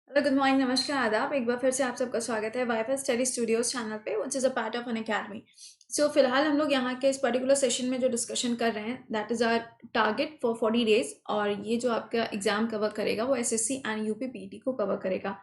Hello, good morning, नमस्कार, आदाब। एक बार फिर से आप सबका स्वागत है वाईफाई स्टडी स्टूडियोज चैनल पे, which is a part of Unacademy. So फिलहाल हम लोग यहाँ के इस पर्टिकुलर सेशन में जो डिस्कशन कर रहे हैं, that is our target for 40 days. और ये जो आपका एग्जाम कवर करेगा वो एसएससी एंड यूपी पीटी को कवर करेगा।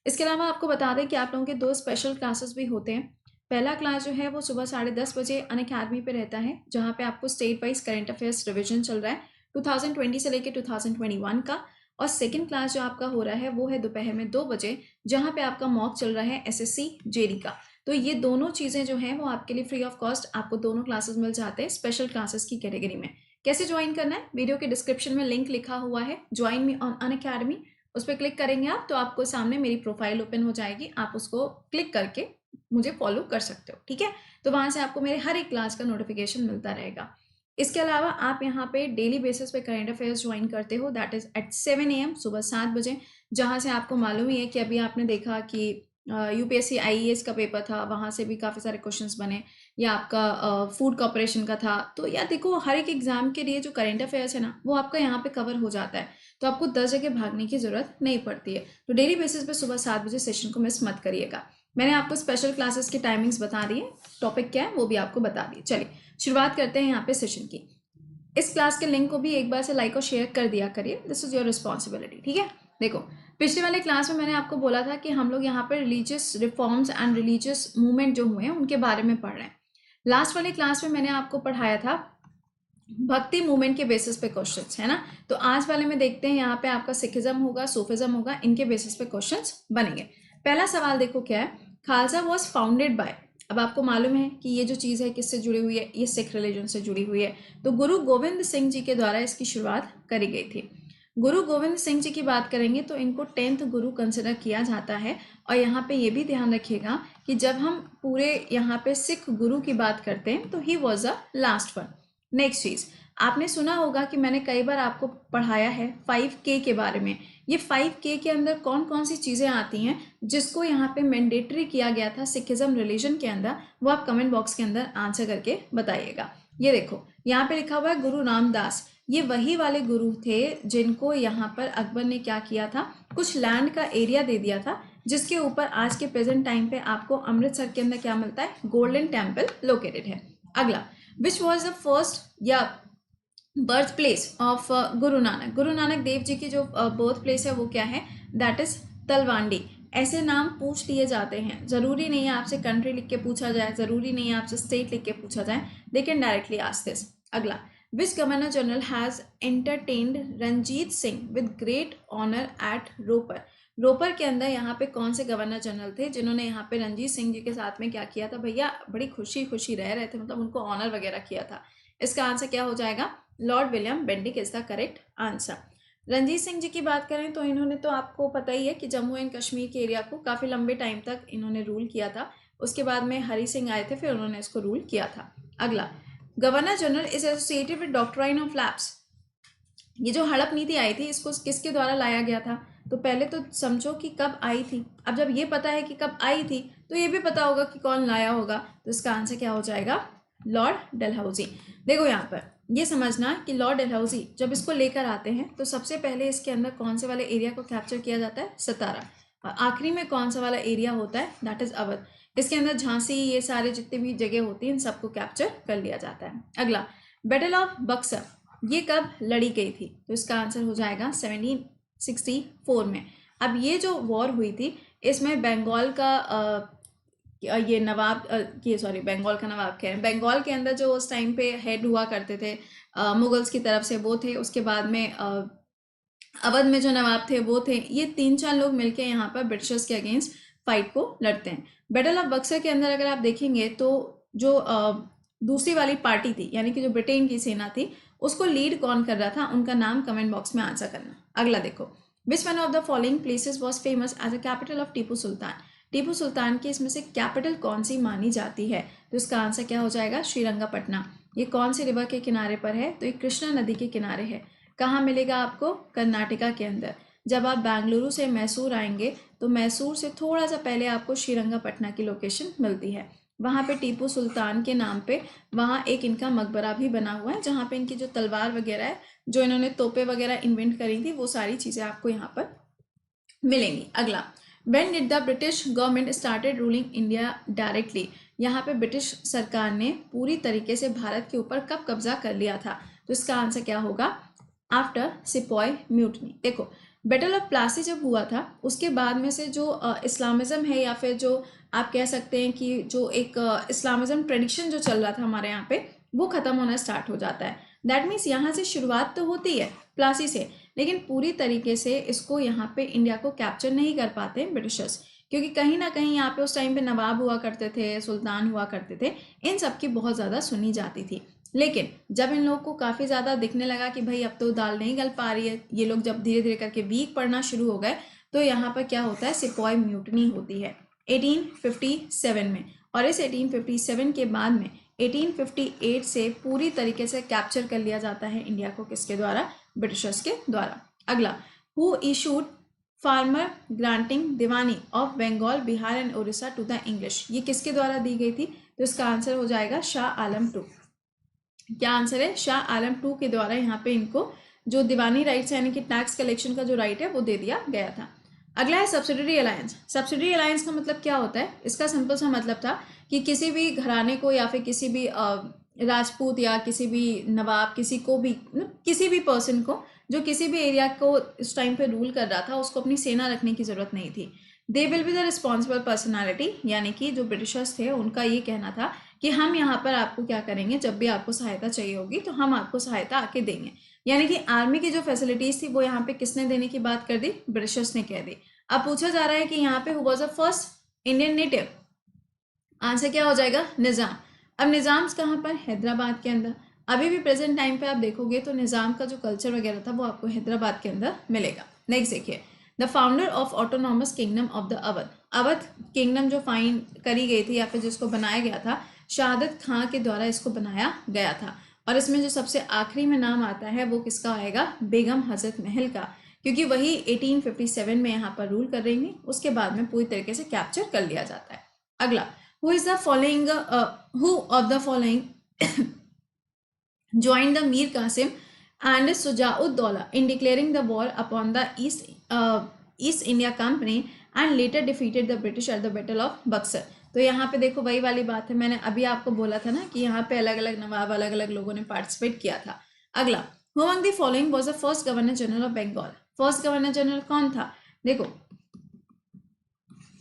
इसके अलावा आपको बता दें कि आप लोगों के दो स्पेशल क्लासेस भी होते हैं। पहला क्लास जो है वो सुबह 10:30 बजे अन अकेडमी पे रहता है, जहाँ पे आपको state wise current affairs revision चल रहा है 2020 से लेकर 2021 का। और सेकंड क्लास जो आपका हो रहा है वो है दोपहर में 2 बजे, जहाँ पे आपका मॉक चल रहा है एसएससी जेडी का। तो ये दोनों चीज़ें जो हैं वो आपके लिए फ्री ऑफ कॉस्ट आपको दोनों क्लासेस मिल जाते हैं स्पेशल क्लासेस की कैटेगरी में। कैसे ज्वाइन करना है, वीडियो के डिस्क्रिप्शन में लिंक लिखा हुआ है, join me on Unacademy. उस पर क्लिक करेंगे आप तो आपको सामने मेरी प्रोफाइल ओपन हो जाएगी, आप उसको क्लिक करके मुझे फॉलो कर सकते हो, ठीक है। तो वहाँ से आपको मेरे हर एक क्लास का नोटिफिकेशन मिलता रहेगा। इसके अलावा आप यहाँ पे डेली बेसिस पे करंट अफेयर्स ज्वाइन करते हो, दैट इज एट 7 AM, सुबह 7 बजे। जहाँ से आपको मालूम ही है कि अभी आपने देखा कि यूपीएससी आईएएस का पेपर था, वहाँ से भी काफ़ी सारे क्वेश्चंस बने, या आपका फूड कॉर्पोरेशन का था। तो या देखो, हर एक एग्जाम के लिए जो करंट अफेयर्स है ना वो आपका यहाँ पे कवर हो जाता है, तो आपको 10 जगह भागने की जरूरत नहीं पड़ती है। तो डेली बेसिस पे सुबह 7 बजे सेशन को मिस मत करिएगा। मैंने आपको स्पेशल क्लासेस की टाइमिंग्स बता दी है, टॉपिक क्या है वो भी आपको बता दी। चलिए शुरुआत करते हैं यहाँ पे सेशन की। इस क्लास के लिंक को भी एक बार से लाइक और शेयर कर दिया करिए, दिस इज योर रिस्पॉन्सिबिलिटी, ठीक है। देखो, पिछले वाले क्लास में मैंने आपको बोला था कि हम लोग यहाँ पर religious reforms and religious movement जो हुए हैं उनके बारे में पढ़ रहे हैं। लास्ट वाले क्लास में मैंने आपको पढ़ाया था भक्ति मूवमेंट के बेसिस पे क्वेश्चंस, है ना। तो आज वाले में देखते हैं, यहाँ पे आपका सिखिज्म होगा, सूफिज्म होगा, इनके बेसिस पे क्वेश्चंस बनेंगे। पहला सवाल देखो क्या है, खालसा वॉज फाउंडेड बाय। अब आपको मालूम है कि ये जो चीज़ है किससे जुड़ी हुई है, ये सिख रिलीजन से जुड़ी हुई है। तो गुरु गोविंद सिंह जी के द्वारा इसकी शुरुआत करी गई थी। गुरु गोविंद सिंह जी की बात करेंगे तो इनको 10th गुरु कंसिडर किया जाता है। और यहाँ पे ये भी ध्यान रखिएगा कि जब हम पूरे यहाँ पे सिख गुरु की बात करते हैं तो he was a last one. Next चीज, आपने सुना होगा कि मैंने कई बार आपको पढ़ाया है 5K के बारे में। ये 5K के अंदर कौन कौन सी चीजें आती हैं जिसको यहाँ पे मैंडेटरी किया गया था सिखिज्म रिलीजन के अंदर, वो आप कमेंट बॉक्स के अंदर आंसर करके बताइएगा। ये देखो, यहाँ पे लिखा हुआ है गुरु रामदास। ये वही वाले गुरु थे जिनको यहाँ पर अकबर ने क्या किया था, कुछ लैंड का एरिया दे दिया था, जिसके ऊपर आज के प्रेजेंट टाइम पे आपको अमृतसर के अंदर क्या मिलता है, गोल्डन टेम्पल लोकेटेड है। अगला, विच वॉज द फर्स्ट या birth place of Guru Nanak. Guru Nanak Dev ji की जो बर्थ प्लेस है वो क्या है, दैट इज तलवांडी। ऐसे नाम पूछ लिए जाते हैं, जरूरी नहीं है आपसे कंट्री लिख के पूछा जाए, जरूरी नहीं है आपसे स्टेट लिख के पूछा जाए, they can directly ask this. अगला, which governor general has entertained Ranjit Singh with great honour at Ropar. Ropar के अंदर यहाँ पे कौन से गवर्नर जनरल थे जिन्होंने यहाँ पे रंजीत सिंह जी के साथ में क्या किया था भैया, बड़ी खुशी खुशी रह रहे थे, मतलब उनको ऑनर वगैरह किया था। इसका आंसर क्या हो जाएगा, Lord William Bentinck is the correct answer. Ranjit Singh ji की बात करें तो इन्होंने, तो आपको पता ही है कि जम्मू एंड कश्मीर के एरिया को काफ़ी लंबे टाइम तक इन्होंने रूल किया था। उसके बाद में हरि सिंह आए थे, फिर उन्होंने इसको रूल किया था। अगला, governor general is associated with doctrine of lapse. ये जो हड़प नीति आई थी इसको किसके द्वारा लाया गया था, तो पहले तो समझो कि कब आई थी। अब जब ये पता है कि कब आई थी तो ये भी पता होगा कि कौन लाया होगा, तो इसका आंसर क्या हो जाएगा, लॉर्ड डलहौजी। देखो यहाँ पर ये समझना कि लॉर्ड डलहौजी जब इसको लेकर आते हैं तो सबसे पहले इसके अंदर कौन से वाले एरिया को कैप्चर किया जाता है, सतारा। और आखिरी में कौन सा वाला एरिया होता है, दैट इज अवध। इसके अंदर झांसी, ये सारे जितने भी जगह होती हैं इन सबको कैप्चर कर लिया जाता है। अगला, बैटल ऑफ बक्सर ये कब लड़ी गई थी, तो इसका आंसर हो जाएगा 1764 में। अब ये जो वॉर हुई थी इसमें बंगाल का ये नवाब, ये सॉरी बंगाल का नवाब क्या है, बंगाल के अंदर जो उस टाइम पे हेड हुआ करते थे मुगल्स की तरफ से वो थे। उसके बाद में अवध में जो नवाब थे वो थे। ये 3-4 लोग मिलके यहाँ पर ब्रिटिशर्स के अगेंस्ट फाइट को लड़ते हैं। बैटल ऑफ बक्सर के अंदर अगर आप देखेंगे तो जो दूसरी वाली पार्टी थी, यानी कि जो ब्रिटेन की सेना थी, उसको लीड कौन कर रहा था, उनका नाम कमेंट बॉक्स में आंसर करना। अगला देखो, which one of the following places was famous as a capital of Tipu Sultan. Tipu Sultan की इसमें से कैपिटल कौन सी मानी जाती है, तो इसका आंसर क्या हो जाएगा, श्रीरंगपटना। ये कौन सी रिवर के किनारे पर है, तो ये कृष्णा नदी के किनारे है। कहाँ मिलेगा आपको, कर्नाटका के अंदर। जब आप बेंगलुरु से मैसूर आएंगे तो मैसूर से थोड़ा सा पहले आपको श्रीरंगपटना की लोकेशन मिलती है। वहाँ पे टीपू सुल्तान के नाम पे वहाँ एक इनका मकबरा भी बना हुआ है, जहाँ पे इनकी जो तलवार वगैरह है, जो इन्होंने तोपे वगैरह इन्वेंट करी थी, वो सारी चीज़ें आपको यहाँ पर मिलेंगी। अगला, when did the British government started ruling India directly, यहाँ पे ब्रिटिश सरकार ने पूरी तरीके से भारत के ऊपर कब कब्जा कर लिया था? तो इसका आंसर क्या होगा? After sepoy mutiny. देखो, बैटल ऑफ प्लासी जब हुआ था उसके बाद में से जो इस्लामिज्म है, या फिर जो आप कह सकते हैं कि जो एक इस्लामिज्म ट्रेडिशन जो चल रहा था हमारे यहाँ पे, वो खत्म होना स्टार्ट हो जाता है। दैट मीन्स यहाँ से शुरुआत तो होती है प्लासी से, लेकिन पूरी तरीके से इसको यहाँ पे इंडिया को कैप्चर नहीं कर पाते ब्रिटिशर्स, क्योंकि कहीं ना कहीं यहाँ पे उस टाइम पे नवाब हुआ करते थे, सुल्तान हुआ करते थे, इन सब की बहुत ज़्यादा सुनी जाती थी। लेकिन जब इन लोगों को काफ़ी ज़्यादा दिखने लगा कि भाई अब तो दाल नहीं गल पा रही है, ये लोग जब धीरे धीरे करके वीक पड़ना शुरू हो गए, तो यहाँ पर क्या होता है? सिपॉय म्यूटनी होती है 1857 में। और इस 1857 के बाद में 1858 से पूरी तरीके से कैप्चर कर लिया जाता है इंडिया को, किसके द्वारा? ब्रिटिशर्स के द्वारा। अगला, who issued firman granting Diwani of Bengal, Bihar and Orissa to the English, ये किसके द्वारा दी गई थी? तो इसका आंसर हो जाएगा शाह आलम टू। क्या आंसर है? शाह आलम टू के द्वारा यहाँ पे इनको जो दीवानी राइट्स यानी कि टैक्स कलेक्शन का जो राइट है वो दे दिया गया था। अगला है सब्सिडरी अलायंस। सब्सिडरी अलायंस का मतलब क्या होता है? इसका सिंपल सा मतलब था कि किसी भी घराने को या फिर किसी भी राजपूत या किसी भी नवाब, किसी को भी, किसी भी पर्सन को जो किसी भी एरिया को इस टाइम पे रूल कर रहा था, उसको अपनी सेना रखने की जरूरत नहीं थी। They will be the responsible personality, यानी कि जो ब्रिटिशर्स थे उनका ये कहना था कि हम यहाँ पर आपको क्या करेंगे, जब भी आपको सहायता चाहिए होगी तो हम आपको सहायता आके देंगे। यानी कि आर्मी की जो फैसिलिटीज थी वो यहाँ पे किसने देने की बात कर दी? ब्रिटिशर्स ने कह दी। अब पूछा जा रहा है कि यहाँ पे who was the first Indian native? Answer क्या हो जाएगा? निज़ाम। अब निज़ाम कहाँ पर? हैदराबाद के अंदर। अभी भी प्रेजेंट टाइम पे आप देखोगे तो निज़ाम का जो कल्चर वगैरह था वो आपको हैदराबाद के अंदर मिलेगा। नेक्स्ट देखिए, the founder of autonomous kingdom of the Awadh. Awadh kingdom जो फाइंड करी गई थी या फिर जिसको बनाया गया था, शहादत खां के द्वारा इसको बनाया गया था। और इसमें जो सबसे आखिरी में नाम आता है वो किसका आएगा? बेगम हजरत महल का, क्योंकि वही 1857 में यहाँ पर रूल कर रही थी। उसके बाद में पूरी तरीके से कैप्चर कर लिया जाता है। अगला, who is the following who of the following joined the Mir Qasim and Sujaud-Dawla in declaring the war upon the East India Company and later defeated the British at the Battle of Buxar? तो यहाँ पे देखो वही वाली बात है, मैंने अभी आपको बोला था ना कि यहाँ पे अलग अलग नवाब, अलग अलग लोगों ने पार्टिसिपेट किया था। अगला, who among the following was the first governor general of Bengal? First governor general कौन था? देखो,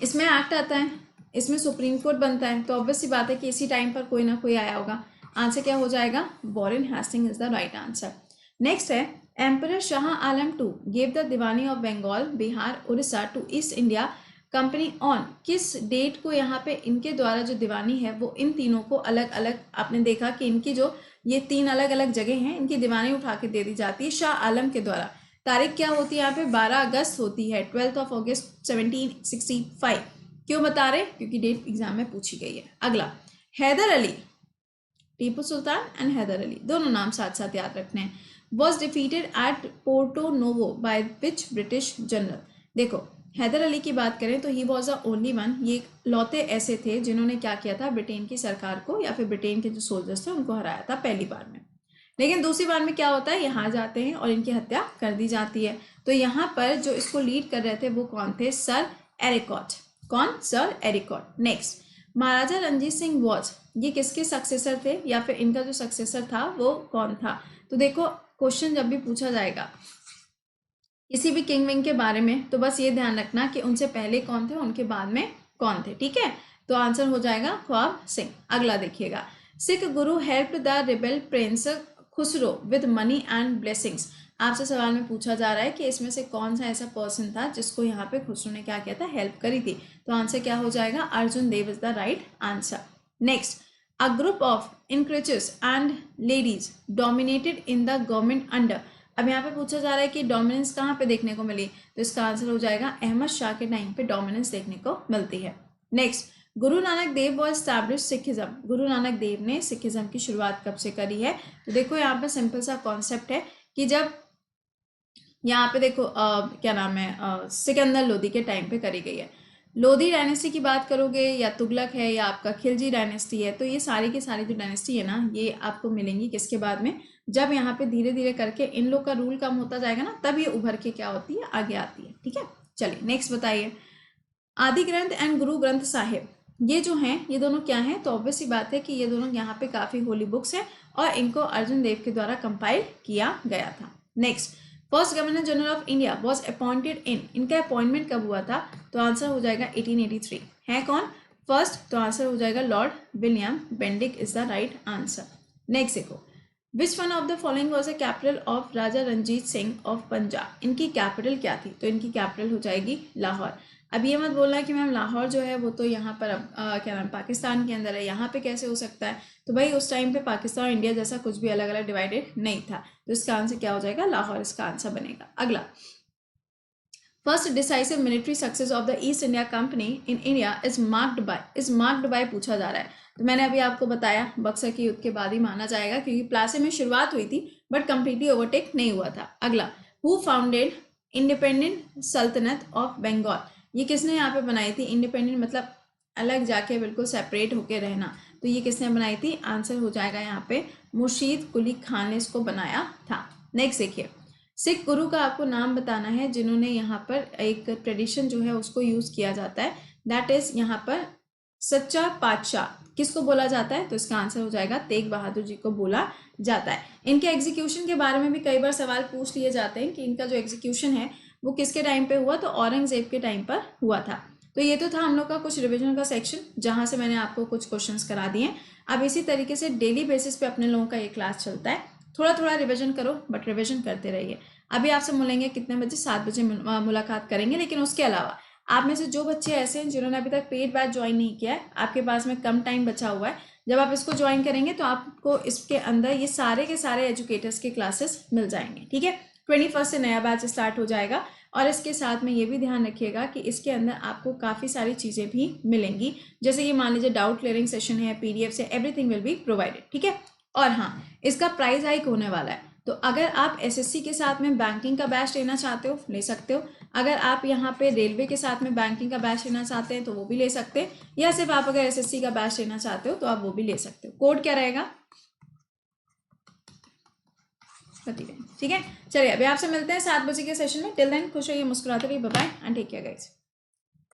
इसमें एक्ट आता है, इसमें सुप्रीम कोर्ट बनता है, तो ऑब्वियस सी बात है कि इसी टाइम पर कोई ना कोई आया होगा। आंसर क्या हो जाएगा? Warren Hastings is the right answer. Next है, emperor Shah Alam two gave the diwani of Bengal, Bihar, Orissa to East India Company on. किस डेट को यहाँ पे इनके द्वारा जो दीवानी है वो इन तीनों को अलग अलग, आपने देखा कि इनकी जो ये तीन अलग अलग जगह हैं, इनकी दीवानी उठा के दे दी जाती है शाह आलम के द्वारा। तारीख क्या होती है यहाँ पे? 12 अगस्त होती है, 12th of August 1765। क्यों बता रहे? क्योंकि डेट एग्जाम में पूछी गई है। अगला, हैदर अली, टीपू सुल्तान एंड हैदर अली दोनों नाम साथ साथ याद रखने हैं। Was defeated at Porto Novo by which British general? देखो, हैदर अली की बात करें तो he was the only one, ये लौते ऐसे थे जिन्होंने क्या किया था? ब्रिटेन की सरकार को या फिर ब्रिटेन के जो सोल्जर्स थे उनको हराया था पहली बार में। लेकिन दूसरी बार में क्या होता है? यहाँ जाते हैं और इनकी हत्या कर दी जाती है। तो यहाँ पर जो इसको लीड कर रहे थे वो कौन थे? Sir Eyre Coote. कौन? Sir Eyre Coote. Next, Maharaja Ranjit Singh was, ये किसके सक्सेसर थे या फिर इनका जो सक्सेसर था वो कौन था? तो देखो, क्वेश्चन जब भी पूछा जाएगा किसी भी किंग विंग के बारे में तो बस ये ध्यान रखना कि उनसे पहले कौन थे, उनके बाद में कौन थे। ठीक है, तो आंसर हो जाएगा ख्वाब सिंह। अगला देखिएगा, सिख गुरु help the rebel Prince Khusro with money and blessings. आपसे सवाल में पूछा जा रहा है कि इसमें से कौन सा ऐसा पर्सन था जिसको यहाँ पे खुसरो ने क्या किया था? हेल्प करी थी। तो आंसर क्या हो जाएगा? Arjun Dev is the right answer. Next, a group of intriguers and ladies dominated in the government under. अब यहाँ पे पूछा जा रहा है कि डोमिनेंस कहाँ पे देखने को मिली? तो इसका आंसर हो जाएगा अहमद शाह के टाइम पे डोमिनेंस देखने को मिलती है। Next, Guru Nanak Dev was establish Sikhism. Guru Nanak Dev ने सिखिज्म की शुरुआत कब से करी है? तो देखो यहाँ पे सिंपल सा कॉन्सेप्ट है कि जब यहाँ पे देखो क्या नाम है, सिकंदर लोदी के टाइम पे करी गई है। लोधी डायनेस्टी की बात करोगे या तुगलक है या आपका खिलजी डायनेस्टी है, तो ये सारी की सारी जो डायनेस्टी है ना, ये आपको मिलेंगी किसके बाद में? जब यहाँ पे धीरे धीरे करके इन लोग का रूल कम होता जाएगा ना, तब ये उभर के क्या होती है? आगे आती है। ठीक है, चलिए नेक्स्ट बताइए, आदि ग्रंथ एंड गुरु ग्रंथ साहिब ये जो हैं ये दोनों क्या हैं? तो ऑब्वियस सी बात है कि ये दोनों यहाँ पे काफ़ी होली बुक्स हैं और इनको अर्जुन देव के द्वारा कंपाइल किया गया था। Next, first governor general of India was appointed in, इनका अपॉइंटमेंट कब हुआ था? तो आंसर हो जाएगा 1883। है कौन फर्स्ट? तो आंसर हो जाएगा Lord William Bentinck is the right answer. Next देखो, which one of the following was the capital of Raja Ranjit Singh of Punjab, इनकी कैपिटल क्या थी? तो इनकी कैपिटल हो जाएगी लाहौर। अब ये मत बोलना कि मैम लाहौर जो है वो तो यहाँ पर अब क्या नाम पाकिस्तान के अंदर है, यहाँ पे कैसे हो सकता है? तो भाई उस टाइम पे पाकिस्तान और इंडिया जैसा कुछ भी अलग अलग डिवाइडेड नहीं था, तो इसका आंसर क्या हो जाएगा? लाहौर इसका आंसर बनेगा। अगला, first decisive military success of the east India company in India is marked by पूछा जा रहा है। तो मैंने अभी आपको बताया बक्सर के युद्ध के बाद ही माना जाएगा, क्योंकि प्लासी में शुरुआत हुई थी बट कंप्लीटली ओवरटेक नहीं हुआ था। अगला, हु फाउंडेड इंडिपेंडेंट सल्तनत ऑफ बंगाल, ये किसने यहाँ पे बनाई थी? इंडिपेंडेंट मतलब अलग जाके बिल्कुल सेपरेट होके रहना, तो ये किसने बनाई थी? आंसर हो जाएगा यहाँ पे मुर्शीद कुली खान ने इसको बनाया था। नेक्स्ट देखिए, सिख गुरु का आपको नाम बताना है जिन्होंने यहाँ पर एक ट्रेडिशन जो है उसको यूज किया जाता है, दैट इज यहाँ पर सच्चा पातशाह किसको बोला जाता है? तो इसका आंसर हो जाएगा तेग बहादुर जी को बोला जाता है। इनके एग्जीक्यूशन के बारे में भी कई बार सवाल पूछ लिए जाते हैं कि इनका जो एग्जीक्यूशन है वो किसके टाइम पे हुआ? तो औरंगजेब के टाइम पर हुआ था। तो ये तो था हम लोग का कुछ रिवीजन का सेक्शन, जहां से मैंने आपको कुछ क्वेश्चंस करा दिए। अब इसी तरीके से डेली बेसिस पे अपने लोगों का ये क्लास चलता है, थोड़ा थोड़ा रिवीजन करो बट रिवीजन करते रहिए। अभी आपसे मिलेंगे कितने बजे? 7 बजे मुलाकात करेंगे। लेकिन उसके अलावा आप में से जो बच्चे ऐसे हैं जिन्होंने अभी तक पेड बैच ज्वाइन नहीं किया है, आपके पास में कम टाइम बचा हुआ है, जब आप इसको ज्वाइन करेंगे तो आपको इसके अंदर ये सारे के सारे एजुकेटर्स के क्लासेस मिल जाएंगे। ठीक है, 21 से नया बैच स्टार्ट हो जाएगा। और इसके साथ में ये भी ध्यान रखिएगा कि इसके अंदर आपको काफ़ी सारी चीज़ें भी मिलेंगी, जैसे कि मान लीजिए डाउट क्लियरिंग सेशन है, पीडीएफ से एवरीथिंग विल बी प्रोवाइडेड। ठीक है, और हाँ, इसका प्राइस हाइक होने वाला है, तो अगर आप एसएससी के साथ में बैंकिंग का बैच लेना चाहते हो ले सकते हो, अगर आप यहाँ पे रेलवे के साथ में बैंकिंग का बैच लेना चाहते हैं तो वो भी ले सकते हैं, या सिर्फ आप अगर एसएससी का बैच लेना चाहते हो तो आप वो भी ले सकते हो। कोड क्या रहेगा? ठीक है, चलिए अभी आपसे मिलते हैं 7 बजे के सेशन में। टिल देन खुश रहिए, मुस्कुराते रहिए, bye bye and take care guys.